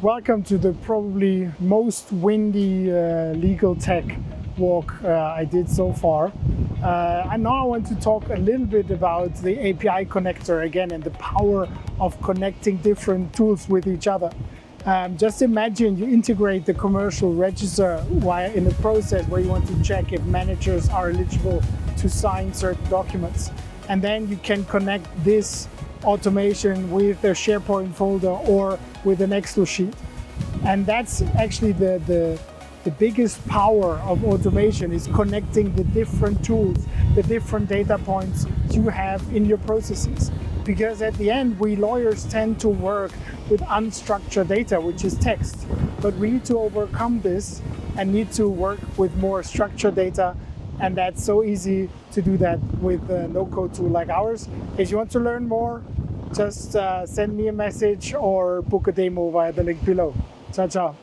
Welcome to the probably most windy legal tech walk I did so far. And now I want to talk a little bit about the API connector again and the power of connecting different tools with each other. Just imagine you integrate the commercial register in a process where you want to check if managers are eligible to sign certain documents. And then you can connect this automation with a SharePoint folder or with an Excel sheet. And that's actually the biggest power of automation, is connecting the different tools, the different data points you have in your processes. Because at the end, we lawyers tend to work with unstructured data, which is text. But we need to overcome this and need to work with more structured data. And that's so easy to do that with a no-code tool like ours. If you want to learn more, just send me a message or book a demo via the link below. Ciao, ciao.